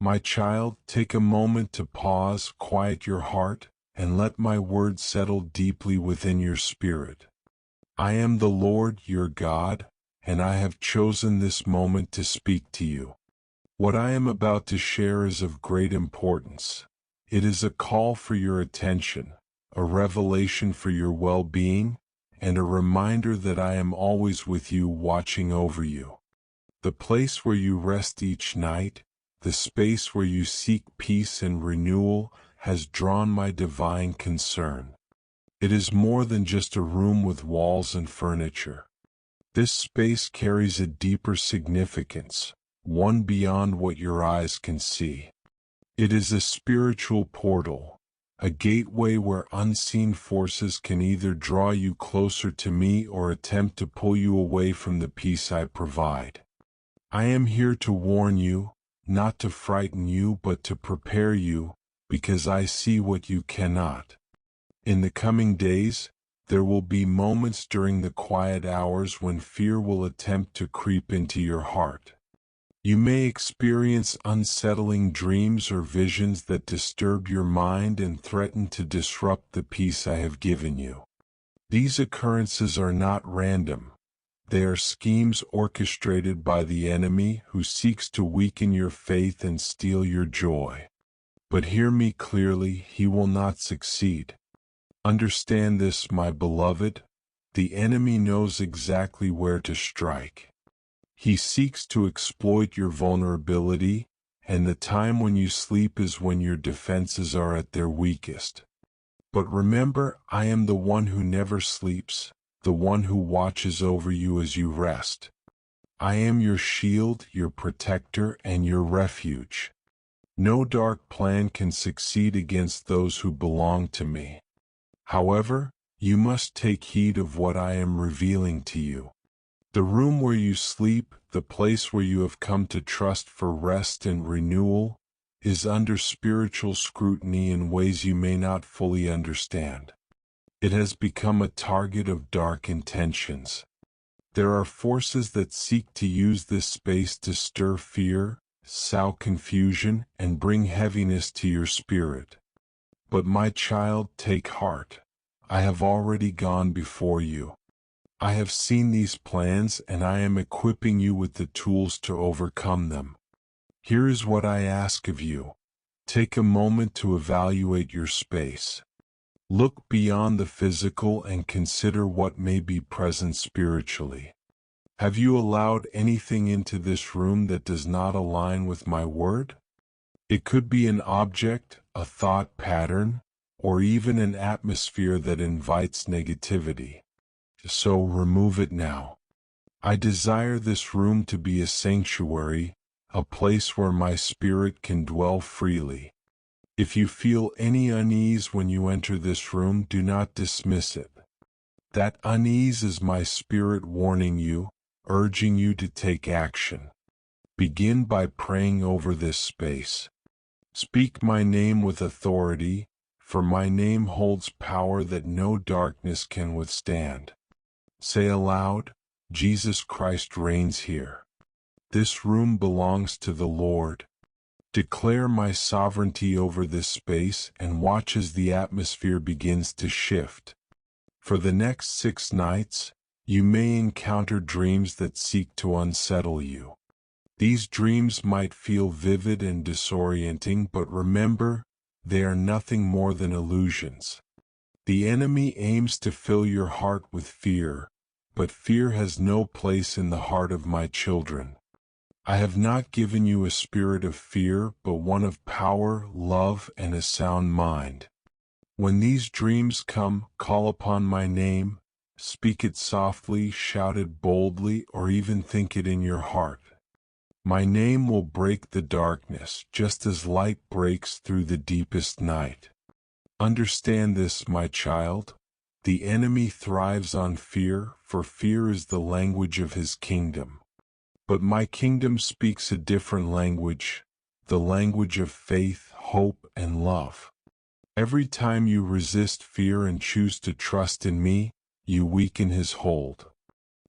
My child, take a moment to pause, quiet your heart, and let my words settle deeply within your spirit. I am the Lord your God, and I have chosen this moment to speak to you. What I am about to share is of great importance. It is a call for your attention, a revelation for your well-being, and a reminder that I am always with you, watching over you. The place where you rest each night, the space where you seek peace and renewal, has drawn my divine concern. It is more than just a room with walls and furniture. This space carries a deeper significance, one beyond what your eyes can see. It is a spiritual portal, a gateway where unseen forces can either draw you closer to me or attempt to pull you away from the peace I provide. I am here to warn you, not to frighten you but to prepare you, because I see what you cannot. In the coming days, there will be moments during the quiet hours when fear will attempt to creep into your heart. You may experience unsettling dreams or visions that disturb your mind and threaten to disrupt the peace I have given you. These occurrences are not random. They are schemes orchestrated by the enemy who seeks to weaken your faith and steal your joy. But hear me clearly, he will not succeed. Understand this, my beloved, the enemy knows exactly where to strike. He seeks to exploit your vulnerability, and the time when you sleep is when your defenses are at their weakest. But remember, I am the one who never sleeps, the one who watches over you as you rest. I am your shield, your protector, and your refuge. No dark plan can succeed against those who belong to me. However, you must take heed of what I am revealing to you. The room where you sleep, the place where you have come to trust for rest and renewal, is under spiritual scrutiny in ways you may not fully understand. It has become a target of dark intentions. There are forces that seek to use this space to stir fear, sow confusion, and bring heaviness to your spirit. But my child, take heart. I have already gone before you. I have seen these plans and I am equipping you with the tools to overcome them. Here is what I ask of you. Take a moment to evaluate your space. Look beyond the physical and consider what may be present spiritually. Have you allowed anything into this room that does not align with my word? It could be an object, a thought pattern, or even an atmosphere that invites negativity. So remove it now. I desire this room to be a sanctuary, a place where my spirit can dwell freely. If you feel any unease when you enter this room, do not dismiss it. That unease is my spirit warning you, urging you to take action. Begin by praying over this space. Speak my name with authority, for my name holds power that no darkness can withstand. Say aloud, Jesus Christ reigns here. This room belongs to the Lord. Declare my sovereignty over this space and watch as the atmosphere begins to shift. For the next 6 nights, you may encounter dreams that seek to unsettle you. These dreams might feel vivid and disorienting, but remember, they are nothing more than illusions. The enemy aims to fill your heart with fear, but fear has no place in the heart of my children. I have not given you a spirit of fear, but one of power, love, and a sound mind. When these dreams come, call upon my name, speak it softly, shout it boldly, or even think it in your heart. My name will break the darkness, just as light breaks through the deepest night. Understand this, my child. The enemy thrives on fear, for fear is the language of his kingdom. But my kingdom speaks a different language, the language of faith, hope, and love. Every time you resist fear and choose to trust in me, you weaken his hold.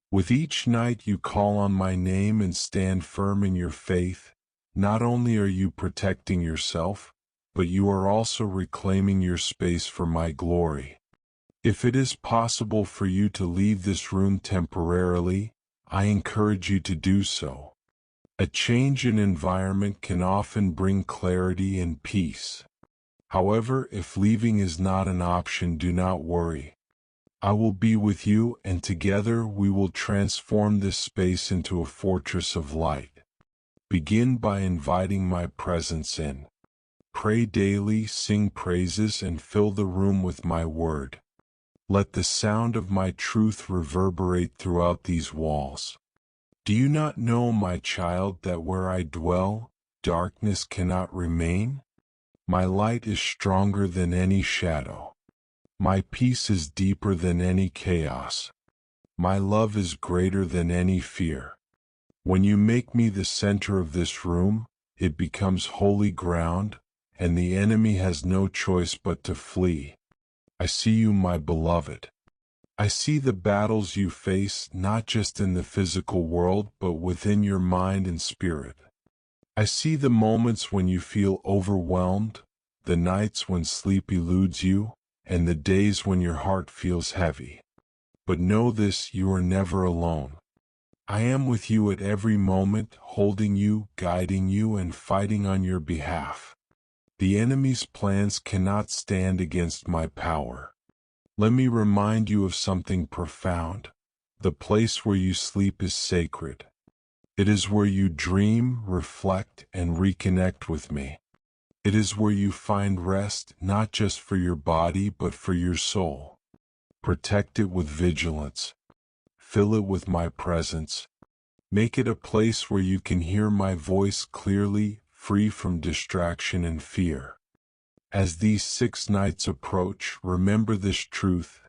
With each night you call on my name and stand firm in your faith, Not only are you protecting yourself, but you are also reclaiming your space for my glory. If it is possible for you to leave this room temporarily, I encourage you to do so. A change in environment can often bring clarity and peace. However, if leaving is not an option, do not worry. I will be with you, and together we will transform this space into a fortress of light. Begin by inviting my presence in. Pray daily, sing praises, and fill the room with my word. Let the sound of my truth reverberate throughout these walls. Do you not know, my child, that where I dwell, darkness cannot remain? My light is stronger than any shadow. My peace is deeper than any chaos. My love is greater than any fear. When you make me the center of this room, it becomes holy ground, and the enemy has no choice but to flee. I see you, my beloved. I see the battles you face, not just in the physical world, but within your mind and spirit. I see the moments when you feel overwhelmed, the nights when sleep eludes you, and the days when your heart feels heavy. But know this, you are never alone. I am with you at every moment, holding you, guiding you, and fighting on your behalf. The enemy's plans cannot stand against my power. Let me remind you of something profound. The place where you sleep is sacred. It is where you dream, reflect, and reconnect with me. It is where you find rest, not just for your body, but for your soul. Protect it with vigilance. Fill it with my presence. Make it a place where you can hear my voice clearly, free from distraction and fear. As these 6 nights approach, remember this truth: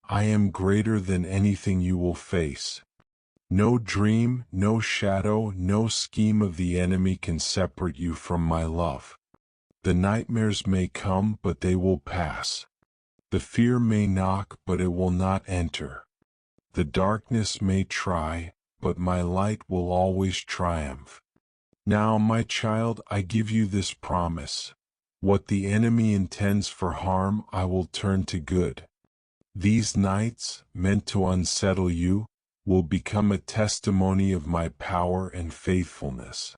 I am greater than anything you will face. No dream, no shadow, no scheme of the enemy can separate you from my love. The nightmares may come, but they will pass. The fear may knock, but it will not enter. The darkness may try, but my light will always triumph. Now, my child, I give you this promise. What the enemy intends for harm, I will turn to good. These nights, meant to unsettle you, will become a testimony of my power and faithfulness.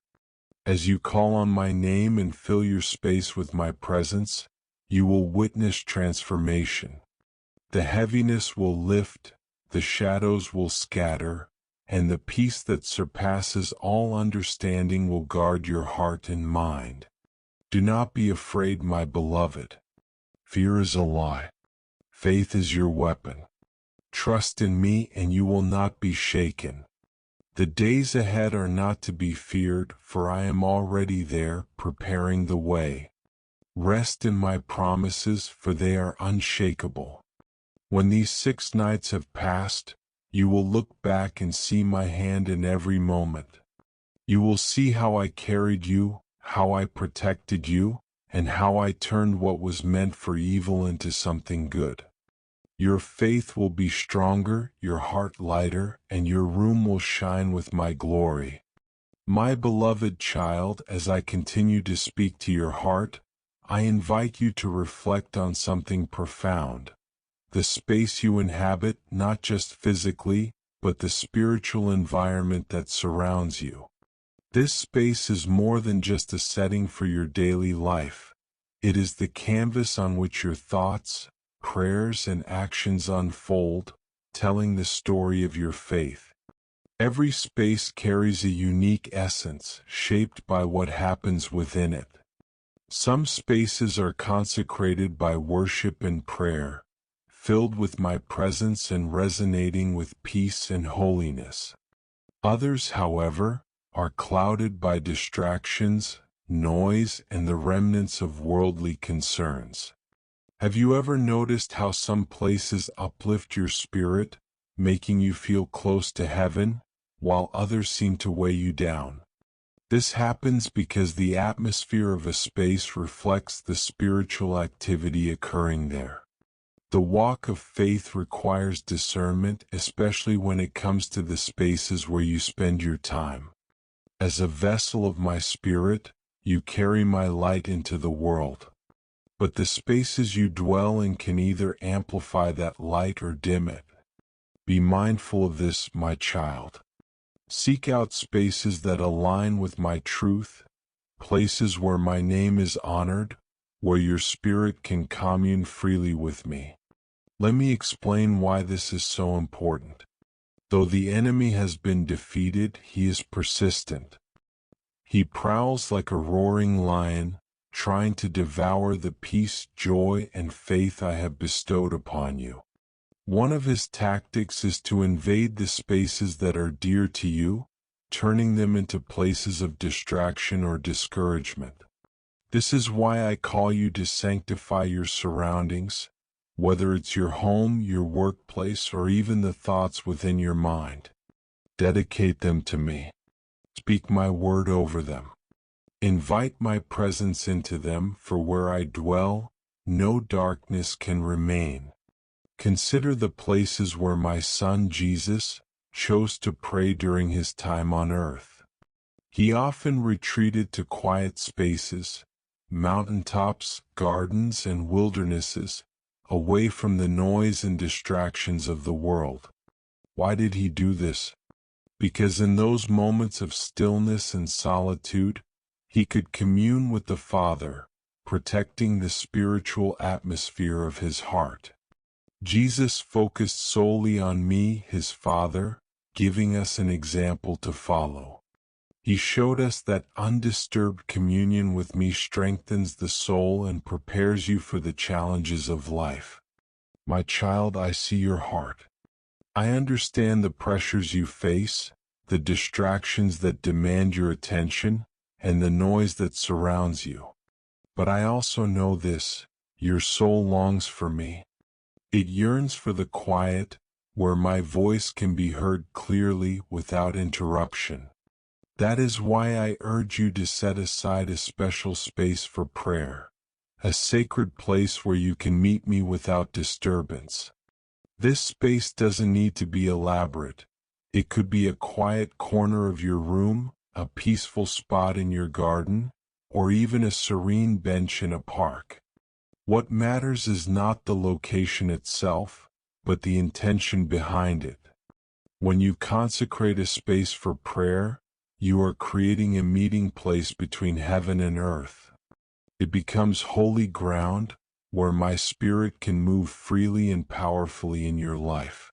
As you call on my name and fill your space with my presence, you will witness transformation. The heaviness will lift, the shadows will scatter, and the peace that surpasses all understanding will guard your heart and mind. Do not be afraid, my beloved. Fear is a lie. Faith is your weapon. Trust in me and you will not be shaken. The days ahead are not to be feared, for I am already there, preparing the way. Rest in my promises, for they are unshakable. When these 6 nights have passed, you will look back and see my hand in every moment. You will see how I carried you, how I protected you, and how I turned what was meant for evil into something good. Your faith will be stronger, your heart lighter, and your room will shine with my glory. My beloved child, as I continue to speak to your heart, I invite you to reflect on something profound. The space you inhabit, not just physically, but the spiritual environment that surrounds you. This space is more than just a setting for your daily life. It is the canvas on which your thoughts, prayers, and actions unfold, telling the story of your faith. Every space carries a unique essence, shaped by what happens within it. Some spaces are consecrated by worship and prayer, filled with my presence and resonating with peace and holiness. Others, however, are clouded by distractions, noise, and the remnants of worldly concerns. Have you ever noticed how some places uplift your spirit, making you feel close to heaven, while others seem to weigh you down? This happens because the atmosphere of a space reflects the spiritual activity occurring there. The walk of faith requires discernment, especially when it comes to the spaces where you spend your time. As a vessel of my spirit, you carry my light into the world. But the spaces you dwell in can either amplify that light or dim it. Be mindful of this, my child. Seek out spaces that align with my truth, places where my name is honored, where your spirit can commune freely with me. Let me explain why this is so important. Though the enemy has been defeated, he is persistent. He prowls like a roaring lion, trying to devour the peace, joy, and faith I have bestowed upon you. One of his tactics is to invade the spaces that are dear to you, turning them into places of distraction or discouragement. This is why I call you to sanctify your surroundings, whether it's your home, your workplace, or even the thoughts within your mind. Dedicate them to me. Speak my word over them. Invite my presence into them, for where I dwell, no darkness can remain. Consider the places where my son Jesus chose to pray during his time on earth. He often retreated to quiet spaces, mountaintops, gardens, and wildernesses, away from the noise and distractions of the world. Why did he do this? Because in those moments of stillness and solitude, he could commune with the Father, protecting the spiritual atmosphere of his heart. Jesus focused solely on me, his Father, giving us an example to follow. He showed us that undisturbed communion with me strengthens the soul and prepares you for the challenges of life. My child, I see your heart. I understand the pressures you face, the distractions that demand your attention, and the noise that surrounds you. But I also know this: your soul longs for me. It yearns for the quiet, where my voice can be heard clearly without interruption. That is why I urge you to set aside a special space for prayer, a sacred place where you can meet me without disturbance. This space doesn't need to be elaborate. It could be a quiet corner of your room, a peaceful spot in your garden, or even a serene bench in a park. What matters is not the location itself, but the intention behind it. When you consecrate a space for prayer, you are creating a meeting place between heaven and earth. It becomes holy ground, where my spirit can move freely and powerfully in your life.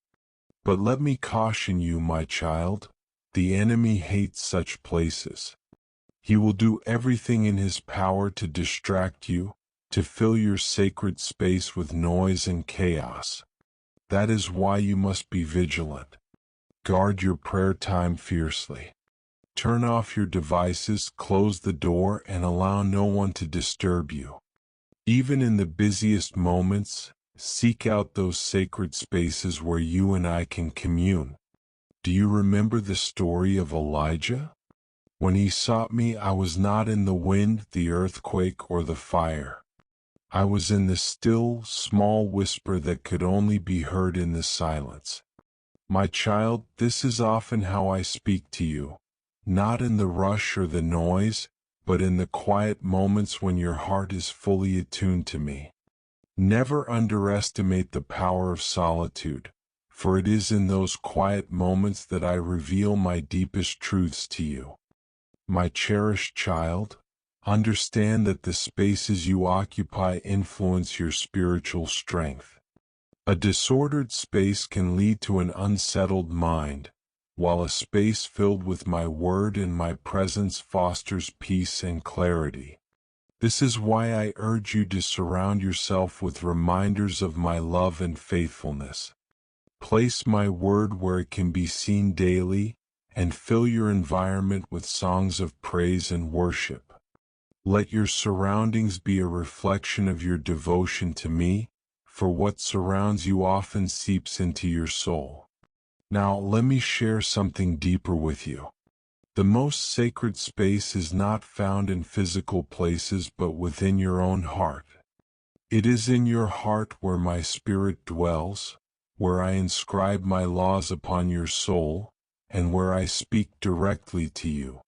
But let me caution you, my child, the enemy hates such places. He will do everything in his power to distract you, to fill your sacred space with noise and chaos. That is why you must be vigilant. Guard your prayer time fiercely. Turn off your devices, close the door, and allow no one to disturb you. Even in the busiest moments, seek out those sacred spaces where you and I can commune. Do you remember the story of Elijah? When he sought me, I was not in the wind, the earthquake, or the fire. I was in the still, small whisper that could only be heard in the silence. My child, this is often how I speak to you, not in the rush or the noise, but in the quiet moments when your heart is fully attuned to me. Never underestimate the power of solitude, for it is in those quiet moments that I reveal my deepest truths to you. My cherished child, understand that the spaces you occupy influence your spiritual strength. A disordered space can lead to an unsettled mind, while a space filled with my word and my presence fosters peace and clarity. This is why I urge you to surround yourself with reminders of my love and faithfulness. Place my word where it can be seen daily, and fill your environment with songs of praise and worship. Let your surroundings be a reflection of your devotion to me, for what surrounds you often seeps into your soul. Now let me share something deeper with you. The most sacred space is not found in physical places but within your own heart. It is in your heart where my spirit dwells, where I inscribe my laws upon your soul, and where I speak directly to you.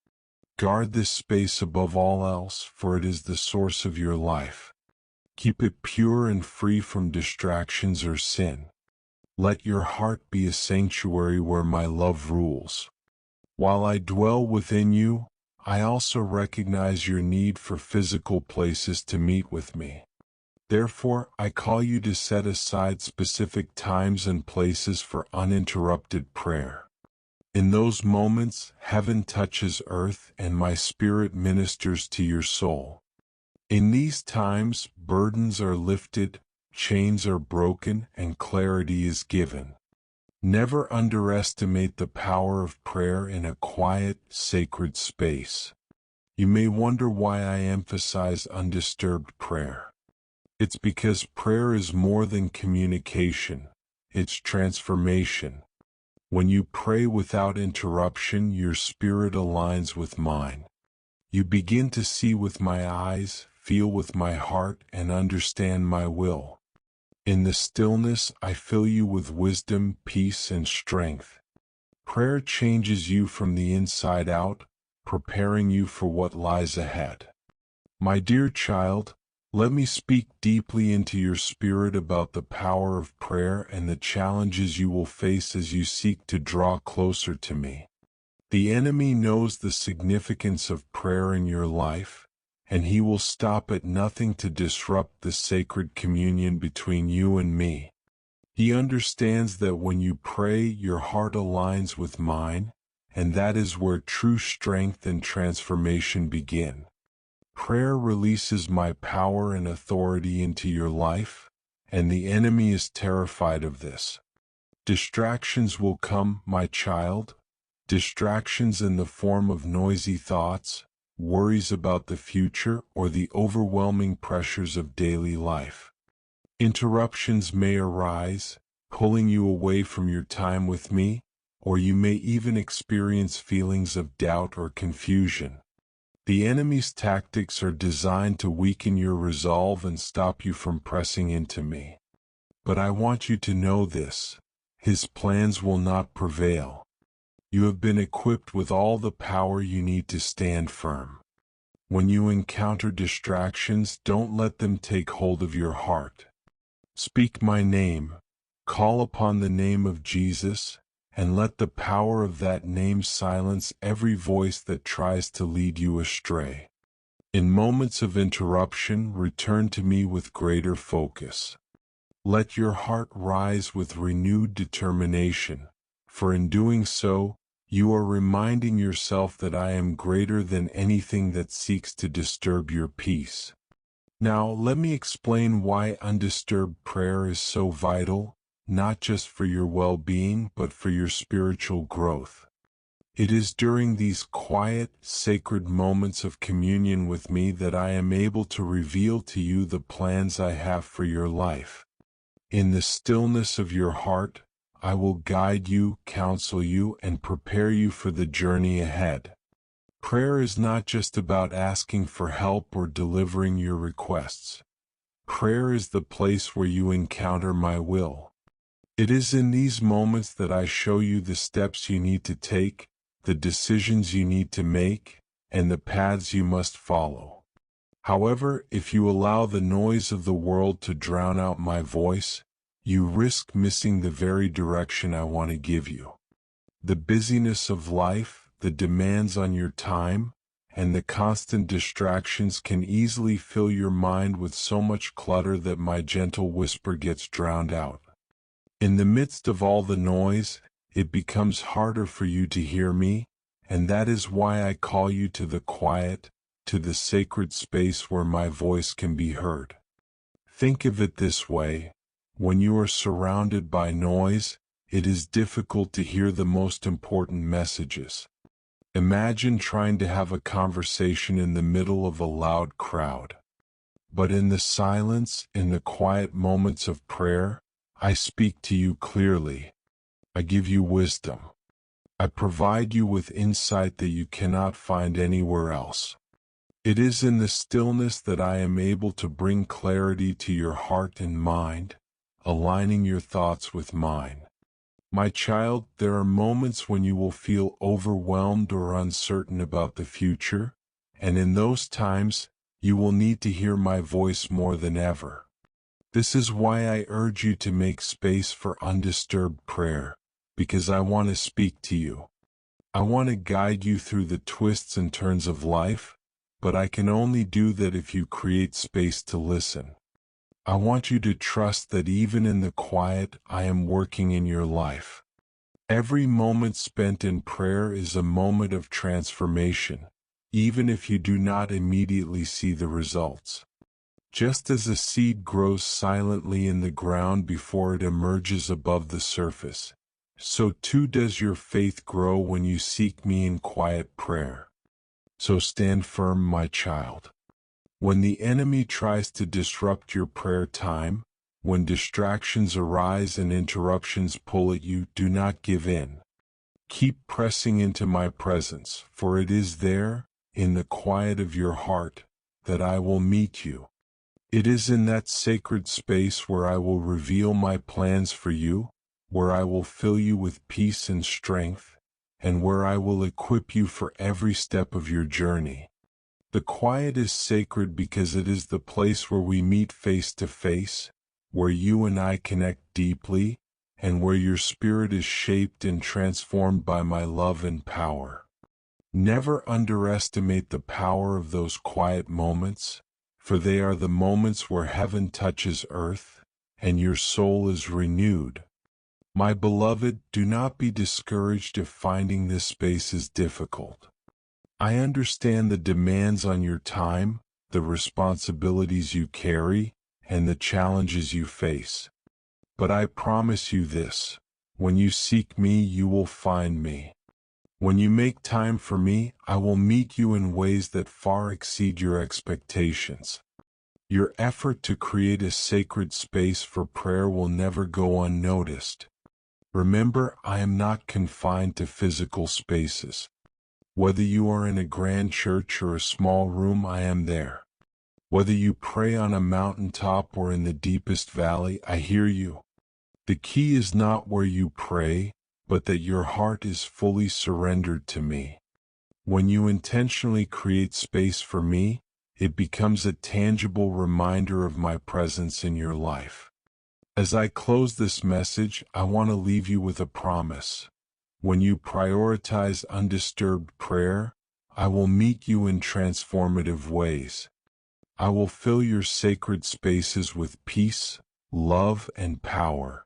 Guard this space above all else, for it is the source of your life. Keep it pure and free from distractions or sin. Let your heart be a sanctuary where my love rules. While I dwell within you, I also recognize your need for physical places to meet with me. Therefore, I call you to set aside specific times and places for uninterrupted prayer. In those moments, heaven touches earth and my spirit ministers to your soul. In these times, burdens are lifted, chains are broken, and clarity is given. Never underestimate the power of prayer in a quiet, sacred space. You may wonder why I emphasize undisturbed prayer. It's because prayer is more than communication, it's transformation. When you pray without interruption, your spirit aligns with mine. You begin to see with my eyes, feel with my heart, and understand my will. In the stillness, I fill you with wisdom, peace, and strength. Prayer changes you from the inside out, preparing you for what lies ahead. My dear child, let me speak deeply into your spirit about the power of prayer and the challenges you will face as you seek to draw closer to me. The enemy knows the significance of prayer in your life, and he will stop at nothing to disrupt the sacred communion between you and me. He understands that when you pray, your heart aligns with mine, and that is where true strength and transformation begin. Prayer releases my power and authority into your life, and the enemy is terrified of this. Distractions will come, my child. Distractions in the form of noisy thoughts, worries about the future, or the overwhelming pressures of daily life. Interruptions may arise, pulling you away from your time with me, or you may even experience feelings of doubt or confusion. The enemy's tactics are designed to weaken your resolve and stop you from pressing into me. But I want you to know this: his plans will not prevail. You have been equipped with all the power you need to stand firm. When you encounter distractions, don't let them take hold of your heart. Speak my name, call upon the name of Jesus, and let the power of that name silence every voice that tries to lead you astray. In moments of interruption, return to me with greater focus. Let your heart rise with renewed determination, for in doing so, you are reminding yourself that I am greater than anything that seeks to disturb your peace. Now, let me explain why undisturbed prayer is so vital, not just for your well-being, but for your spiritual growth. It is during these quiet, sacred moments of communion with me that I am able to reveal to you the plans I have for your life. In the stillness of your heart, I will guide you, counsel you, and prepare you for the journey ahead. Prayer is not just about asking for help or delivering your requests. Prayer is the place where you encounter my will. It is in these moments that I show you the steps you need to take, the decisions you need to make, and the paths you must follow. However, if you allow the noise of the world to drown out my voice, you risk missing the very direction I want to give you. The busyness of life, the demands on your time, and the constant distractions can easily fill your mind with so much clutter that my gentle whisper gets drowned out. In the midst of all the noise, it becomes harder for you to hear me, and that is why I call you to the quiet, to the sacred space where my voice can be heard. Think of it this way: when you are surrounded by noise, it is difficult to hear the most important messages. Imagine trying to have a conversation in the middle of a loud crowd. But in the silence, in the quiet moments of prayer, I speak to you clearly. I give you wisdom. I provide you with insight that you cannot find anywhere else. It is in the stillness that I am able to bring clarity to your heart and mind, aligning your thoughts with mine. My child, there are moments when you will feel overwhelmed or uncertain about the future, and in those times, you will need to hear my voice more than ever. This is why I urge you to make space for undisturbed prayer, because I want to speak to you. I want to guide you through the twists and turns of life, but I can only do that if you create space to listen. I want you to trust that even in the quiet, I am working in your life. Every moment spent in prayer is a moment of transformation, even if you do not immediately see the results. Just as a seed grows silently in the ground before it emerges above the surface, so too does your faith grow when you seek me in quiet prayer. So stand firm, my child. When the enemy tries to disrupt your prayer time, when distractions arise and interruptions pull at you, do not give in. Keep pressing into my presence, for it is there, in the quiet of your heart, that I will meet you. It is in that sacred space where I will reveal my plans for you, where I will fill you with peace and strength, and where I will equip you for every step of your journey. The quiet is sacred because it is the place where we meet face to face, where you and I connect deeply, and where your spirit is shaped and transformed by my love and power. Never underestimate the power of those quiet moments, for they are the moments where heaven touches earth, and your soul is renewed. My beloved, do not be discouraged if finding this space is difficult. I understand the demands on your time, the responsibilities you carry, and the challenges you face. But I promise you this, when you seek me, you will find me. When you make time for me, I will meet you in ways that far exceed your expectations. Your effort to create a sacred space for prayer will never go unnoticed. Remember, I am not confined to physical spaces. Whether you are in a grand church or a small room, I am there. Whether you pray on a mountaintop or in the deepest valley, I hear you. The key is not where you pray, but that your heart is fully surrendered to me. When you intentionally create space for me, it becomes a tangible reminder of my presence in your life. As I close this message, I want to leave you with a promise. When you prioritize undisturbed prayer, I will meet you in transformative ways. I will fill your sacred spaces with peace, love, and power.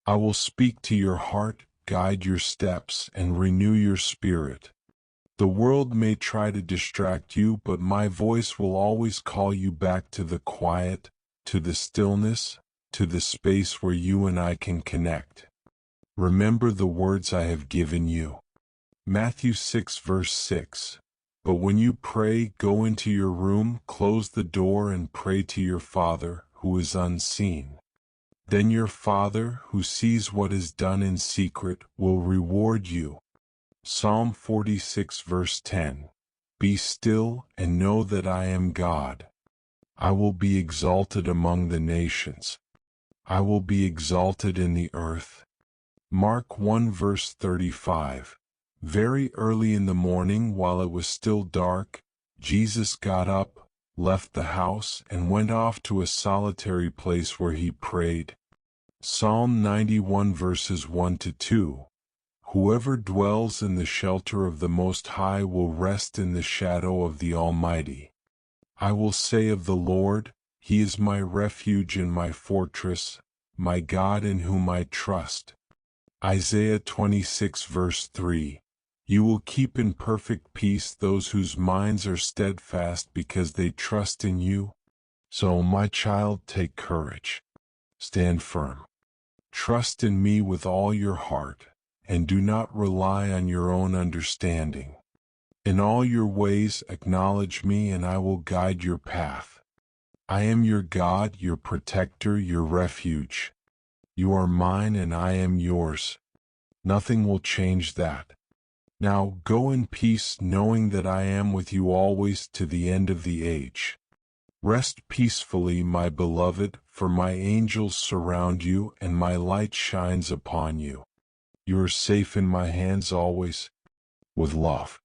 I will speak to your heart, guide your steps, and renew your spirit. The world may try to distract you, but my voice will always call you back to the quiet, to the stillness, to the space where you and I can connect. Remember the words I have given you. Matthew 6 verse 6. But when you pray, go into your room, close the door, and pray to your Father, who is unseen. Then your Father, who sees what is done in secret, will reward you. Psalm 46 verse 10. Be still and know that I am God. I will be exalted among the nations. I will be exalted in the earth. Mark 1 verse 35. Very early in the morning, while it was still dark, Jesus got up, left the house, and went off to a solitary place where he prayed. Psalm 91 verses 1 to 2. Whoever dwells in the shelter of the Most High will rest in the shadow of the Almighty. I will say of the Lord, He is my refuge and my fortress, my God in whom I trust. Isaiah 26 verse 3. You will keep in perfect peace those whose minds are steadfast because they trust in you. So, my child, take courage. Stand firm. Trust in me with all your heart, and do not rely on your own understanding. In all your ways acknowledge me, and I will guide your path. I am your God, your protector, your refuge. You are mine and I am yours. Nothing will change that. Now go in peace, knowing that I am with you always to the end of the age. Rest peacefully, my beloved, for my angels surround you and my light shines upon you. You are safe in my hands always. With love,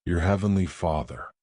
your Heavenly Father.